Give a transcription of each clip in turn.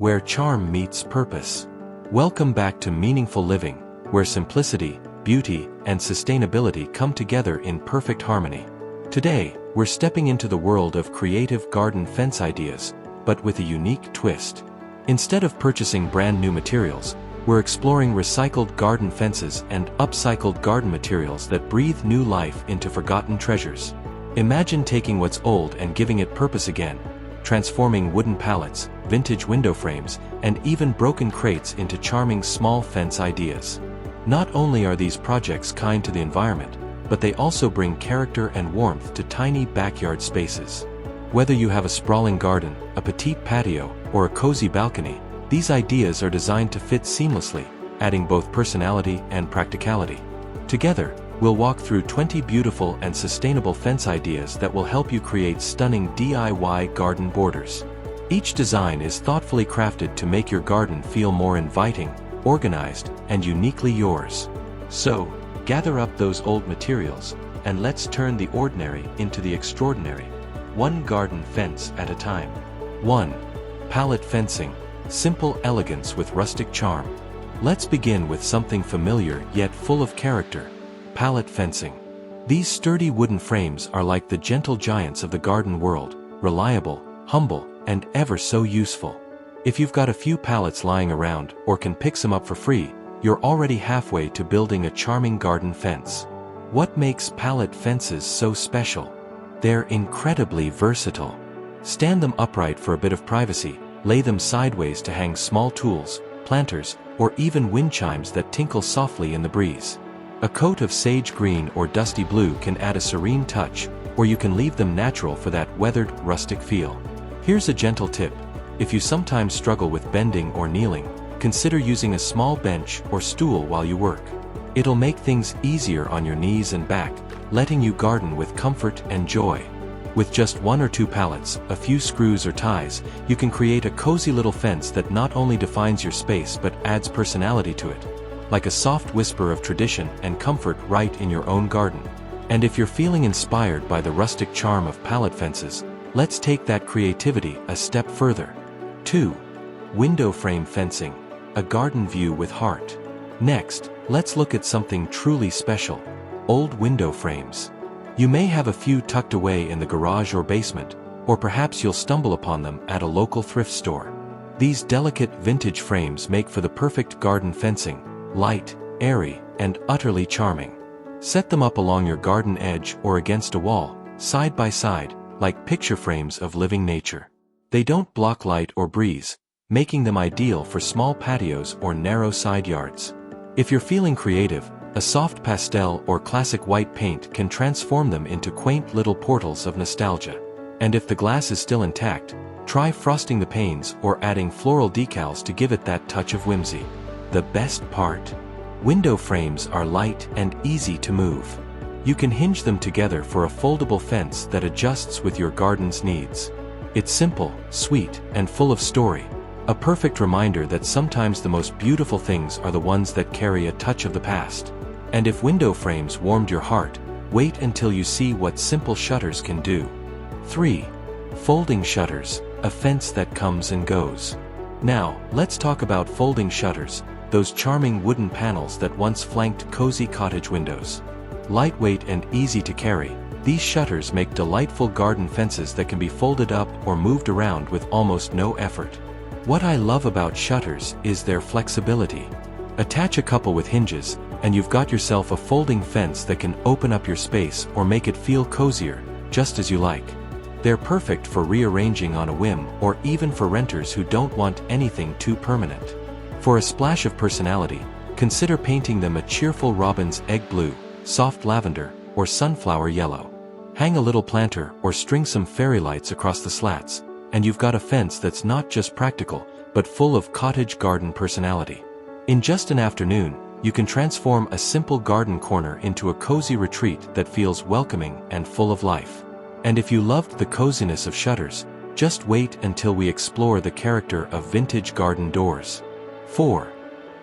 where charm meets purpose. Welcome back to Meaningful Living, where simplicity, beauty, and sustainability come together in perfect harmony. Today, we're stepping into the world of creative garden fence ideas, but with a unique twist. Instead of purchasing brand new materials, we're exploring recycled garden fences and upcycled garden materials that breathe new life into forgotten treasures. Imagine taking what's old and giving it purpose again, transforming wooden pallets, vintage window frames, and even broken crates into charming small fence ideas. Not only are these projects kind to the environment, but they also bring character and warmth to tiny backyard spaces. Whether you have a sprawling garden, a petite patio, or a cozy balcony, these ideas are designed to fit seamlessly, adding both personality and practicality. Together, we'll walk through 20 beautiful and sustainable fence ideas that will help you create stunning DIY garden borders. Each design is thoughtfully crafted to make your garden feel more inviting, organized, and uniquely yours. So, gather up those old materials, and let's turn the ordinary into the extraordinary, one garden fence at a time. 1. Pallet fencing, simple elegance with rustic charm. Let's begin with something familiar yet full of character. Pallet fencing. These sturdy wooden frames are like the gentle giants of the garden world, reliable, humble, and ever so useful. If you've got a few pallets lying around or can pick some up for free, you're already halfway to building a charming garden fence. What makes pallet fences so special? They're incredibly versatile. Stand them upright for a bit of privacy, lay them sideways to hang small tools, planters, or even wind chimes that tinkle softly in the breeze. A coat of sage green or dusty blue can add a serene touch, or you can leave them natural for that weathered, rustic feel. Here's a gentle tip. If you sometimes struggle with bending or kneeling, consider using a small bench or stool while you work. It'll make things easier on your knees and back, letting you garden with comfort and joy. With just 1 or 2 pallets, a few screws or ties, you can create a cozy little fence that not only defines your space but adds personality to it, like a soft whisper of tradition and comfort right in your own garden. And if you're feeling inspired by the rustic charm of pallet fences, let's take that creativity a step further. 2. Window frame fencing, a garden view with heart. Next, let's look at something truly special: old window frames. You may have a few tucked away in the garage or basement, or perhaps you'll stumble upon them at a local thrift store. These delicate vintage frames make for the perfect garden fencing: light, airy, and utterly charming. Set them up along your garden edge or against a wall, side by side, like picture frames of living nature. They don't block light or breeze, making them ideal for small patios or narrow side yards. If you're feeling creative, a soft pastel or classic white paint can transform them into quaint little portals of nostalgia. And if the glass is still intact, try frosting the panes or adding floral decals to give it that touch of whimsy. The best part: window frames are light and easy to move. You can hinge them together for a foldable fence that adjusts with your garden's needs. It's simple, sweet, and full of story. A perfect reminder that sometimes the most beautiful things are the ones that carry a touch of the past. And if window frames warmed your heart, wait until you see what simple shutters can do. 3. Folding shutters, a fence that comes and goes. Now, let's talk about folding shutters, those charming wooden panels that once flanked cozy cottage windows. Lightweight and easy to carry, these shutters make delightful garden fences that can be folded up or moved around with almost no effort. What I love about shutters is their flexibility. Attach a couple with hinges, and you've got yourself a folding fence that can open up your space or make it feel cozier, just as you like. They're perfect for rearranging on a whim or even for renters who don't want anything too permanent. For a splash of personality, consider painting them a cheerful robin's egg blue, soft lavender, or sunflower yellow. Hang a little planter or string some fairy lights across the slats, and you've got a fence that's not just practical, but full of cottage garden personality. In just an afternoon, you can transform a simple garden corner into a cozy retreat that feels welcoming and full of life. And if you loved the coziness of shutters, just wait until we explore the character of vintage garden doors. 4.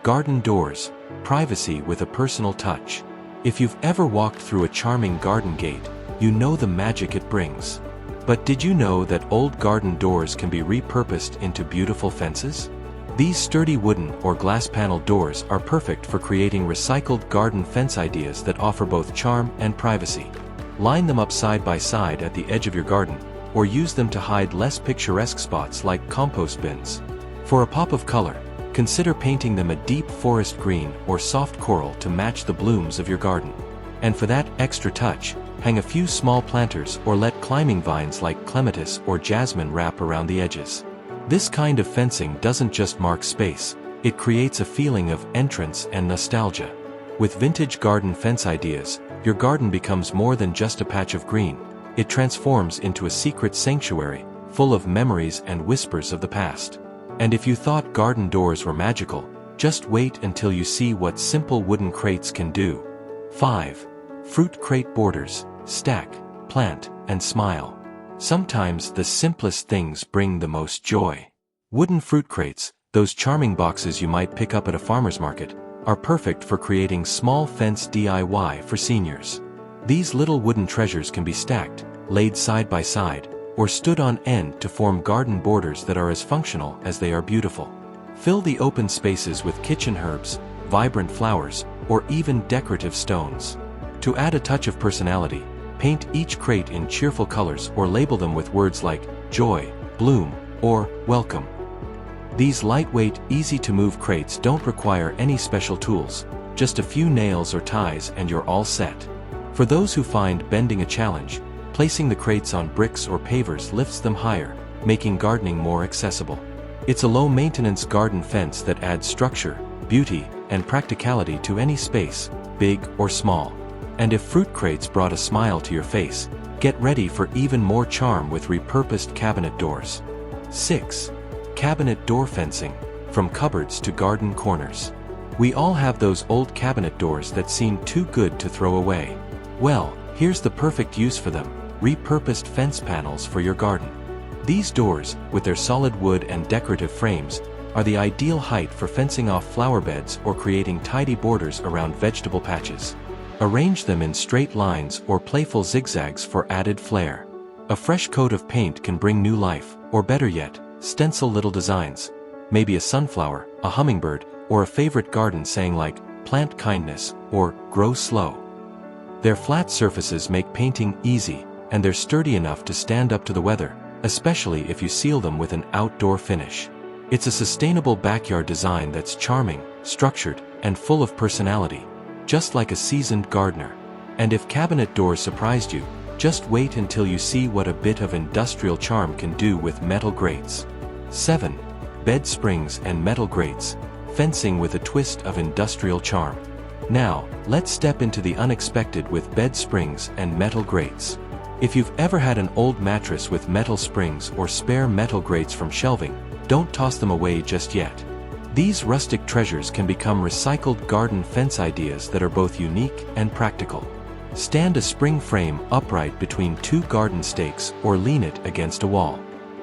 Garden doors, privacy with a personal touch. If you've ever walked through a charming garden gate, you know the magic it brings. But did you know that old garden doors can be repurposed into beautiful fences? These sturdy wooden or glass panel doors are perfect for creating recycled garden fence ideas that offer both charm and privacy. Line them up side by side at the edge of your garden, or use them to hide less picturesque spots like compost bins. For a pop of color, consider painting them a deep forest green or soft coral to match the blooms of your garden. And for that extra touch, hang a few small planters or let climbing vines like clematis or jasmine wrap around the edges. This kind of fencing doesn't just mark space, it creates a feeling of entrance and nostalgia. With vintage garden fence ideas, your garden becomes more than just a patch of green. It transforms into a secret sanctuary, full of memories and whispers of the past. And if you thought garden doors were magical, just wait until you see what simple wooden crates can do. 5. Fruit crate borders. Stack, plant, and smile. Sometimes the simplest things bring the most joy. Wooden fruit crates, those charming boxes you might pick up at a farmer's market, are perfect for creating small fence DIY for seniors. These little wooden treasures can be stacked, laid side by side, or stood on end to form garden borders that are as functional as they are beautiful. Fill the open spaces with kitchen herbs, vibrant flowers, or even decorative stones. To add a touch of personality, paint each crate in cheerful colors or label them with words like joy, bloom, or welcome. These lightweight, easy-to-move crates don't require any special tools, just a few nails or ties and you're all set. For those who find bending a challenge, placing the crates on bricks or pavers lifts them higher, making gardening more accessible. It's a low-maintenance garden fence that adds structure, beauty, and practicality to any space, big or small. And if fruit crates brought a smile to your face, get ready for even more charm with repurposed cabinet doors. 6. Cabinet door fencing, from cupboards to garden corners. We all have those old cabinet doors that seem too good to throw away. Well, here's the perfect use for them: repurposed fence panels for your garden. These doors, with their solid wood and decorative frames, are the ideal height for fencing off flower beds or creating tidy borders around vegetable patches. Arrange them in straight lines or playful zigzags for added flair. A fresh coat of paint can bring new life, or better yet, stencil little designs. Maybe a sunflower, a hummingbird, or a favorite garden saying like, plant kindness, or grow slow. Their flat surfaces make painting easy, and they're sturdy enough to stand up to the weather, especially if you seal them with an outdoor finish. It's a sustainable backyard design that's charming, structured, and full of personality, just like a seasoned gardener. And if cabinet doors surprised you, just wait until you see what a bit of industrial charm can do with metal grates. 7. Bed springs and metal grates, fencing with a twist of industrial charm. Now, let's step into the unexpected with bed springs and metal grates. If you've ever had an old mattress with metal springs or spare metal grates from shelving, don't toss them away just yet. These rustic treasures can become recycled garden fence ideas that are both unique and practical. Stand a spring frame upright between two garden stakes or lean it against a wall.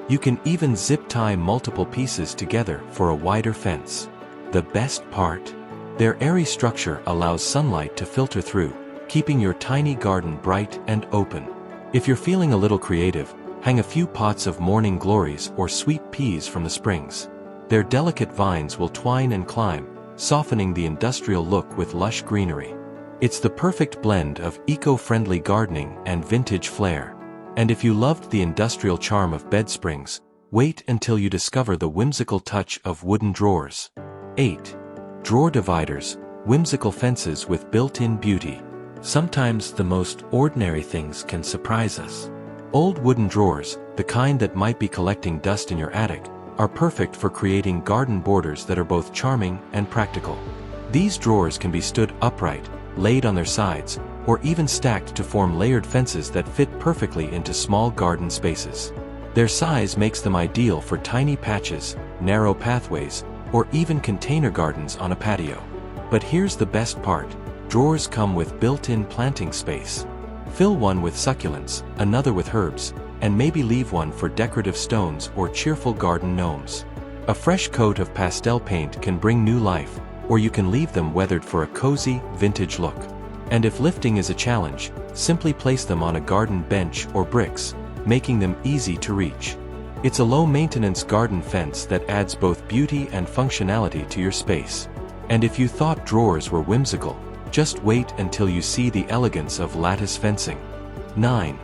You can even zip tie multiple pieces together for a wider fence. The best part? Their airy structure allows sunlight to filter through, keeping your tiny garden bright and open. If you're feeling a little creative, hang a few pots of morning glories or sweet peas from the springs. Their delicate vines will twine and climb, softening the industrial look with lush greenery. It's the perfect blend of eco-friendly gardening and vintage flair. And if you loved the industrial charm of bed springs, wait until you discover the whimsical touch of wooden drawers. 8. Drawer dividers, whimsical fences with built-in beauty. Sometimes the most ordinary things can surprise us. Old wooden drawers, the kind that might be collecting dust in your attic, are perfect for creating garden borders that are both charming and practical. These drawers can be stood upright, laid on their sides, or even stacked to form layered fences that fit perfectly into small garden spaces. Their size makes them ideal for tiny patches, narrow pathways, or even container gardens on a patio. But here's the best part: drawers come with built-in planting space. Fill one with succulents, another with herbs, and maybe leave one for decorative stones or cheerful garden gnomes. A fresh coat of pastel paint can bring new life, or you can leave them weathered for a cozy, vintage look. And if lifting is a challenge, simply place them on a garden bench or bricks. making them easy to reach. It's a low-maintenance garden fence that adds both beauty and functionality to your space. And if you thought drawers were whimsical, just wait until you see the elegance of lattice fencing. 9.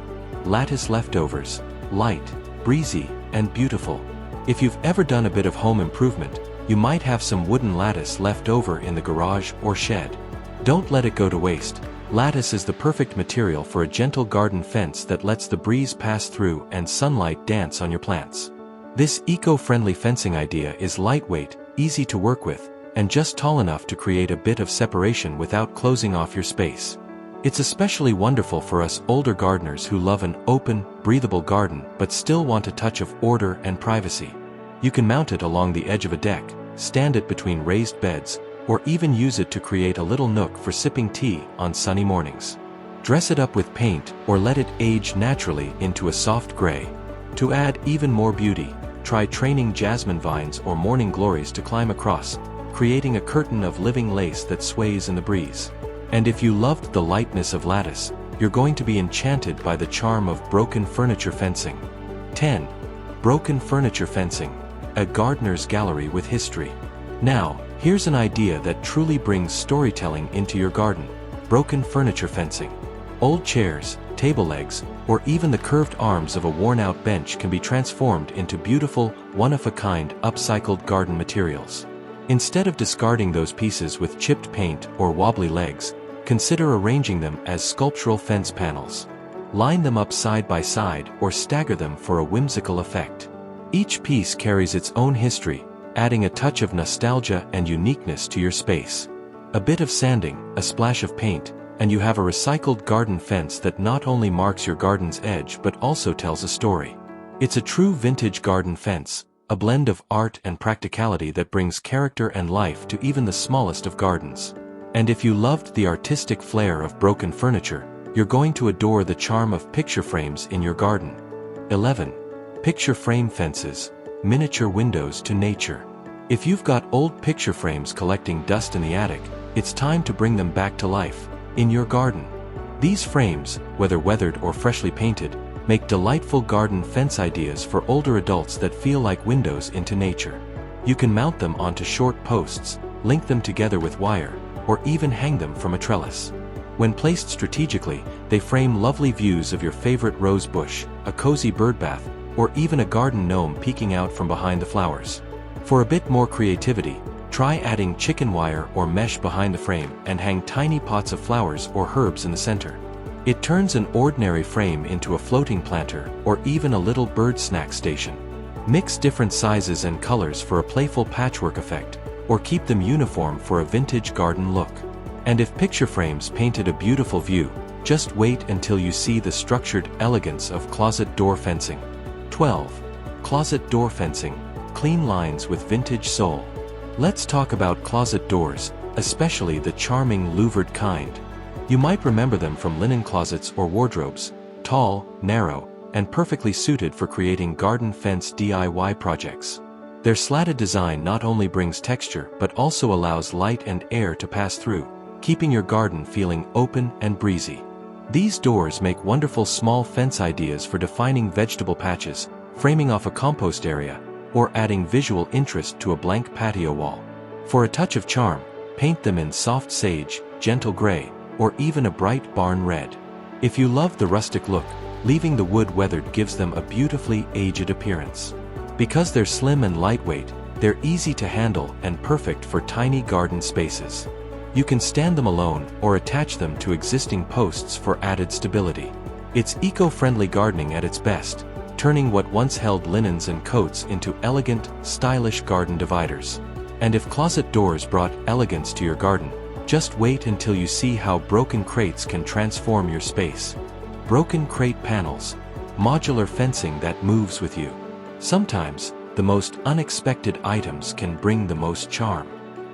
Lattice leftovers. Light, breezy, and beautiful. If you've ever done a bit of home improvement, you might have some wooden lattice left over in the garage or shed. Don't let it go to waste. Lattice is the perfect material for a gentle garden fence that lets the breeze pass through and sunlight dance on your plants. This eco-friendly fencing idea is lightweight, easy to work with, and just tall enough to create a bit of separation without closing off your space. It's especially wonderful for us older gardeners who love an open, breathable garden but still want a touch of order and privacy. You can mount it along the edge of a deck, stand it between raised beds, or even use it to create a little nook for sipping tea on sunny mornings. Dress it up with paint or let it age naturally into a soft gray. To add even more beauty, try training jasmine vines or morning glories to climb across, creating a curtain of living lace that sways in the breeze. And if you loved the lightness of lattice, you're going to be enchanted by the charm of broken furniture fencing. 10. Broken furniture fencing. A gardener's gallery with history. Now, here's an idea that truly brings storytelling into your garden. Broken furniture fencing. Old chairs, table legs, or even the curved arms of a worn-out bench can be transformed into beautiful, one-of-a-kind, upcycled garden materials. Instead of discarding those pieces with chipped paint or wobbly legs, consider arranging them as sculptural fence panels. Line them up side by side or stagger them for a whimsical effect. Each piece carries its own history, adding a touch of nostalgia and uniqueness to your space. A bit of sanding, a splash of paint, and you have a recycled garden fence that not only marks your garden's edge but also tells a story. It's a true vintage garden fence, a blend of art and practicality that brings character and life to even the smallest of gardens. And if you loved the artistic flair of broken furniture, you're going to adore the charm of picture frames in your garden. 11. Picture frame fences. Miniature windows to nature. If you've got old picture frames collecting dust in the attic, it's time to bring them back to life in your garden. These frames, whether weathered or freshly painted, make delightful garden fence ideas for older adults that feel like windows into nature. You can mount them onto short posts, link them together with wire, or even hang them from a trellis. When placed strategically, they frame lovely views of your favorite rose bush, a cozy bird bath, or even a garden gnome peeking out from behind the flowers. For a bit more creativity, try adding chicken wire or mesh behind the frame and hang tiny pots of flowers or herbs in the center. It turns an ordinary frame into a floating planter or even a little bird snack station. Mix different sizes and colors for a playful patchwork effect, or keep them uniform for a vintage garden look. And if picture frames painted a beautiful view, just wait until you see the structured elegance of closet door fencing. 12. Closet door fencing. Clean lines with vintage soul. Let's talk about closet doors, especially the charming louvered kind. You might remember them from linen closets or wardrobes, tall, narrow, and perfectly suited for creating garden fence DIY projects. Their slatted design not only brings texture but also allows light and air to pass through, keeping your garden feeling open and breezy. These doors make wonderful small fence ideas for defining vegetable patches, framing off a compost area, or adding visual interest to a blank patio wall. For a touch of charm, paint them in soft sage, gentle gray, or even a bright barn red. If you love the rustic look, leaving the wood weathered gives them a beautifully aged appearance. Because they're slim and lightweight, they're easy to handle and perfect for tiny garden spaces. You can stand them alone or attach them to existing posts for added stability. It's eco-friendly gardening at its best, turning what once held linens and coats into elegant, stylish garden dividers. And if closet doors brought elegance to your garden, just wait until you see how broken crates can transform your space. Broken crate panels. Modular fencing that moves with you. Sometimes, the most unexpected items can bring the most charm.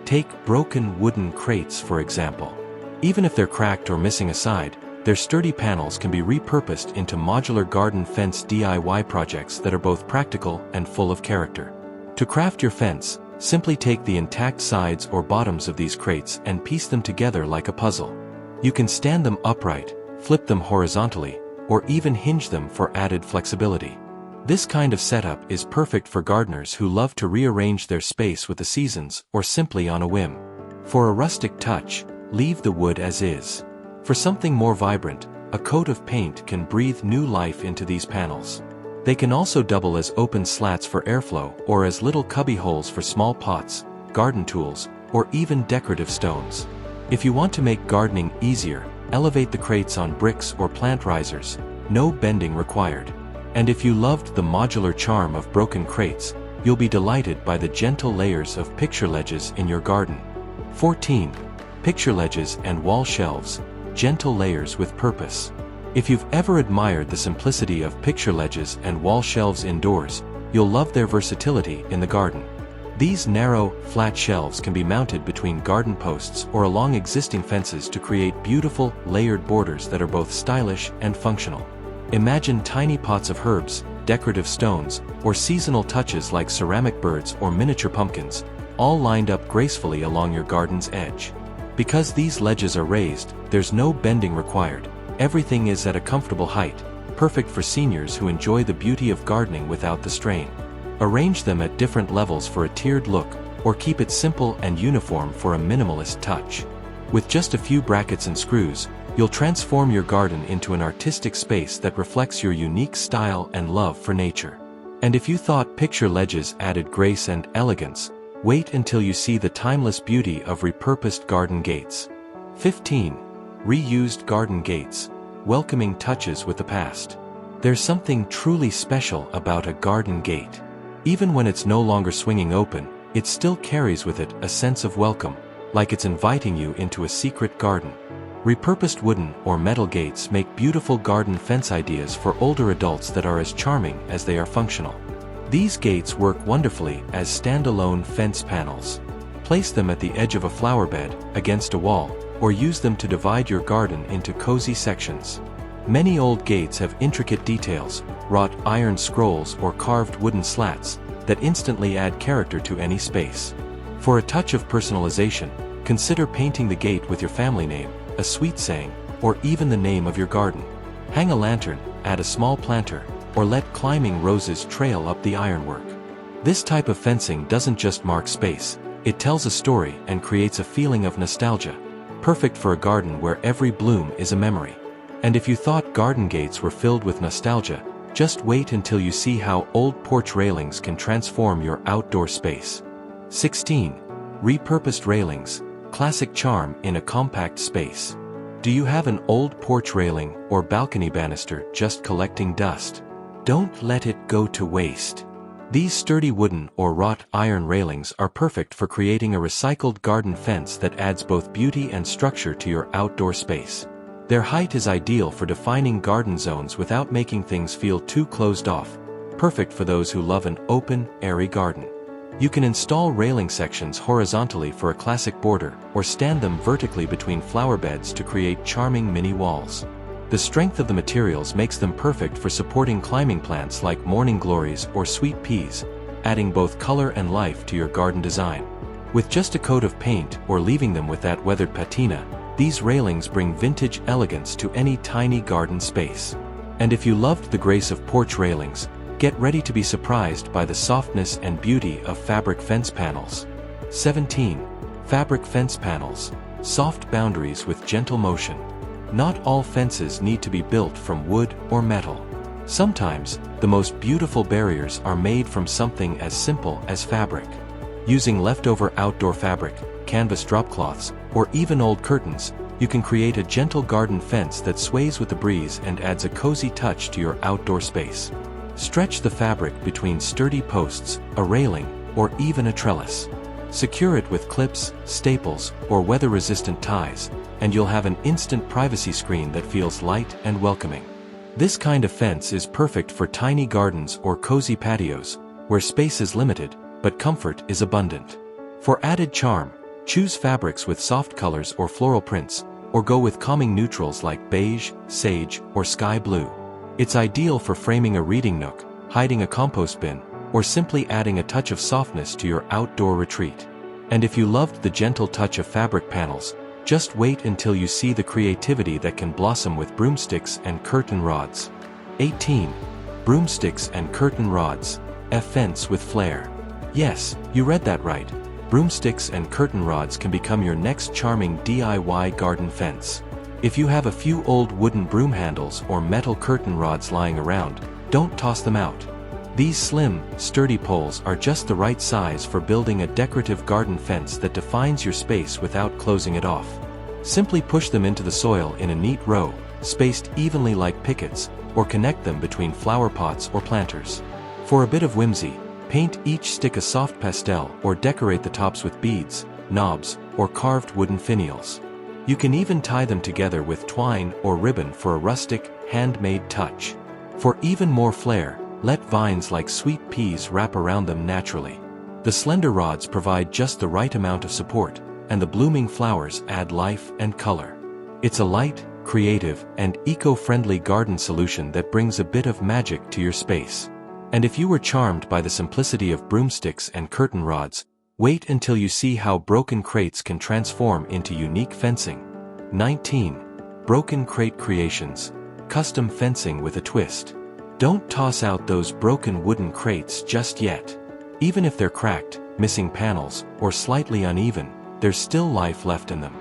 Take broken wooden crates for example. Even if they're cracked or missing a side, their sturdy panels can be repurposed into modular garden fence DIY projects that are both practical and full of character. To craft your fence, simply take the intact sides or bottoms of these crates and piece them together like a puzzle. You can stand them upright, flip them horizontally, or even hinge them for added flexibility. This kind of setup is perfect for gardeners who love to rearrange their space with the seasons or simply on a whim. For a rustic touch, leave the wood as is. For something more vibrant, a coat of paint can breathe new life into these panels. They can also double as open slats for airflow or as little cubby holes for small pots, garden tools, or even decorative stones. If you want to make gardening easier, elevate the crates on bricks or plant risers, no bending required. And if you loved the modular charm of broken crates, you'll be delighted by the gentle layers of picture ledges in your garden. 14. Picture ledges and wall shelves, gentle layers with purpose. If you've ever admired the simplicity of picture ledges and wall shelves indoors, you'll love their versatility in the garden. These narrow, flat shelves can be mounted between garden posts or along existing fences to create beautiful, layered borders that are both stylish and functional. Imagine tiny pots of herbs, decorative stones, or seasonal touches like ceramic birds or miniature pumpkins, all lined up gracefully along your garden's edge. Because these ledges are raised, there's no bending required. Everything is at a comfortable height, perfect for seniors who enjoy the beauty of gardening without the strain. Arrange them at different levels for a tiered look, or keep it simple and uniform for a minimalist touch. With just a few brackets and screws, you'll transform your garden into an artistic space that reflects your unique style and love for nature. And if you thought picture ledges added grace and elegance, wait until you see the timeless beauty of repurposed garden gates. 15. Reused garden gates, welcoming touches with the past. There's something truly special about a garden gate. Even when it's no longer swinging open, it still carries with it a sense of welcome, like it's inviting you into a secret garden. Repurposed wooden or metal gates make beautiful garden fence ideas for older adults that are as charming as they are functional. These gates work wonderfully as standalone fence panels. Place them at the edge of a flower bed, against a wall, or use them to divide your garden into cozy sections. Many old gates have intricate details, wrought iron scrolls or carved wooden slats, that instantly add character to any space. For a touch of personalization, consider painting the gate with your family name, a sweet saying, or even the name of your garden. Hang a lantern, add a small planter, or let climbing roses trail up the ironwork. This type of fencing doesn't just mark space, it tells a story and creates a feeling of nostalgia, perfect for a garden where every bloom is a memory. And if you thought garden gates were filled with nostalgia, just wait until you see how old porch railings can transform your outdoor space. 16. Repurposed railings, classic charm in a compact space. Do you have an old porch railing or balcony banister just collecting dust? Don't let it go to waste. These sturdy wooden or wrought iron railings are perfect for creating a recycled garden fence that adds both beauty and structure to your outdoor space. Their height is ideal for defining garden zones without making things feel too closed off, perfect for those who love an open, airy garden. You can install railing sections horizontally for a classic border, or stand them vertically between flower beds to create charming mini walls. The strength of the materials makes them perfect for supporting climbing plants like morning glories or sweet peas, adding both color and life to your garden design. With just a coat of paint or leaving them with that weathered patina, these railings bring vintage elegance to any tiny garden space. And if you loved the grace of porch railings, get ready to be surprised by the softness and beauty of fabric fence panels. 17. Fabric fence panels, soft boundaries with gentle motion. Not all fences need to be built from wood or metal. Sometimes, the most beautiful barriers are made from something as simple as fabric. Using leftover outdoor fabric, canvas drop cloths, or even old curtains, you can create a gentle garden fence that sways with the breeze and adds a cozy touch to your outdoor space. Stretch the fabric between sturdy posts, a railing, or even a trellis. Secure it with clips, staples, or weather-resistant ties, and you'll have an instant privacy screen that feels light and welcoming. This kind of fence is perfect for tiny gardens or cozy patios, where space is limited, but comfort is abundant. For added charm, choose fabrics with soft colors or floral prints, or go with calming neutrals like beige, sage, or sky blue. It's ideal for framing a reading nook, hiding a compost bin, or simply adding a touch of softness to your outdoor retreat. And if you loved the gentle touch of fabric panels, Just wait until you see the creativity that can blossom with broomsticks and curtain rods. 18. Broomsticks and curtain rods. A fence with flair. Yes, you read that right. Broomsticks and curtain rods can become your next charming DIY garden fence. If you have a few old wooden broom handles or metal curtain rods lying around, don't toss them out. These slim, sturdy poles are just the right size for building a decorative garden fence that defines your space without closing it off. Simply push them into the soil in a neat row, spaced evenly like pickets, or connect them between flower pots or planters. For a bit of whimsy, paint each stick a soft pastel or decorate the tops with beads, knobs, or carved wooden finials. You can even tie them together with twine or ribbon for a rustic, handmade touch. For even more flair, let vines like sweet peas wrap around them naturally. The slender rods provide just the right amount of support, and the blooming flowers add life and color. It's a light, creative, and eco-friendly garden solution that brings a bit of magic to your space. And if you were charmed by the simplicity of broomsticks and curtain rods, wait until you see how broken crates can transform into unique fencing. 19. Broken crate creations. Custom fencing with a twist. Don't toss out those broken wooden crates just yet. Even if they're cracked, missing panels, or slightly uneven, there's still life left in them.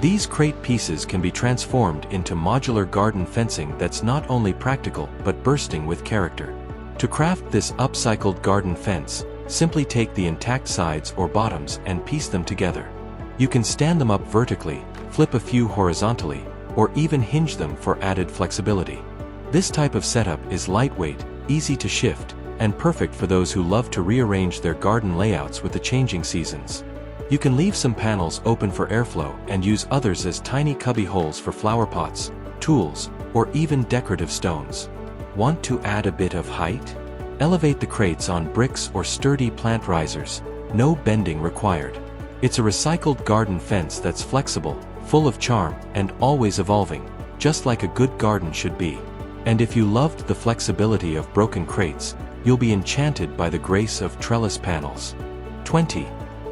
These crate pieces can be transformed into modular garden fencing that's not only practical but bursting with character. To craft this upcycled garden fence, simply take the intact sides or bottoms and piece them together. You can stand them up vertically, flip a few horizontally, or even hinge them for added flexibility. This type of setup is lightweight, easy to shift, and perfect for those who love to rearrange their garden layouts with the changing seasons. You can leave some panels open for airflow and use others as tiny cubby holes for flower pots, tools, or even decorative stones. Want to add a bit of height? Elevate the crates on bricks or sturdy plant risers, no bending required. It's a recycled garden fence that's flexible, full of charm, and always evolving, just like a good garden should be. And if you loved the flexibility of broken crates, you'll be enchanted by the grace of trellis panels. 20.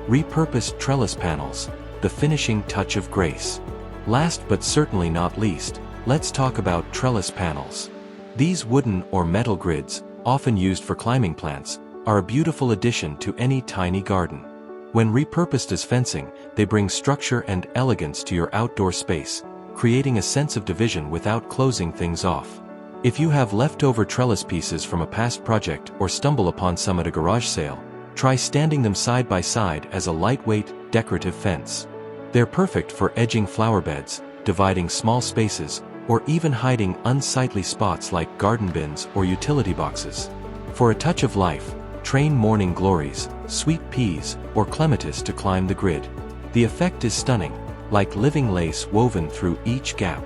Repurposed trellis panels, the finishing touch of grace. Last but certainly not least, let's talk about trellis panels. These wooden or metal grids, often used for climbing plants, are a beautiful addition to any tiny garden. When repurposed as fencing, they bring structure and elegance to your outdoor space, creating a sense of division without closing things off. If you have leftover trellis pieces from a past project or stumble upon some at a garage sale, try standing them side by side as a lightweight, decorative fence. They're perfect for edging flower beds, dividing small spaces, or even hiding unsightly spots like garden bins or utility boxes. For a touch of life, train morning glories, sweet peas, or clematis to climb the grid. The effect is stunning, like living lace woven through each gap.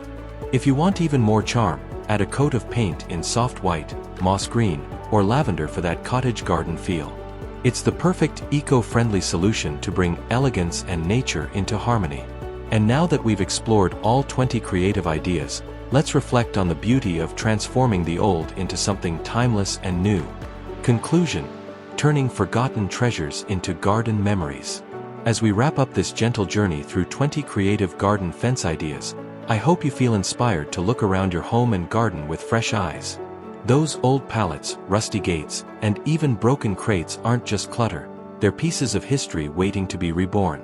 If you want even more charm, add a coat of paint in soft white, moss green, or lavender for that cottage garden feel. It's the perfect eco-friendly solution to bring elegance and nature into harmony. And now that we've explored all 20 creative ideas, let's reflect on the beauty of transforming the old into something timeless and new. Conclusion: turning forgotten treasures into garden memories. As we wrap up this gentle journey through 20 creative garden fence ideas, I hope you feel inspired to look around your home and garden with fresh eyes. Those old pallets, rusty gates, and even broken crates aren't just clutter, they're pieces of history waiting to be reborn.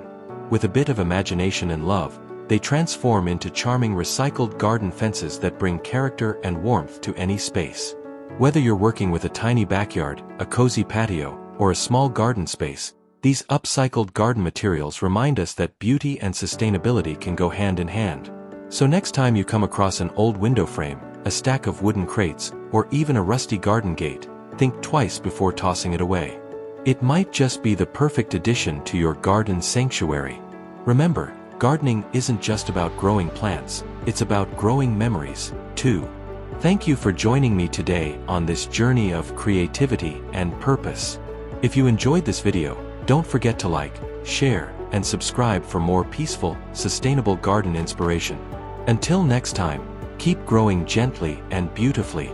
With a bit of imagination and love, they transform into charming recycled garden fences that bring character and warmth to any space. Whether you're working with a tiny backyard, a cozy patio, or a small garden space, these upcycled garden materials remind us that beauty and sustainability can go hand in hand. So next time you come across an old window frame, a stack of wooden crates, or even a rusty garden gate, think twice before tossing it away. It might just be the perfect addition to your garden sanctuary. Remember, gardening isn't just about growing plants, it's about growing memories, too. Thank you for joining me today on this journey of creativity and purpose. If you enjoyed this video, don't forget to like, share, and subscribe for more peaceful, sustainable garden inspiration. Until next time, keep growing gently and beautifully.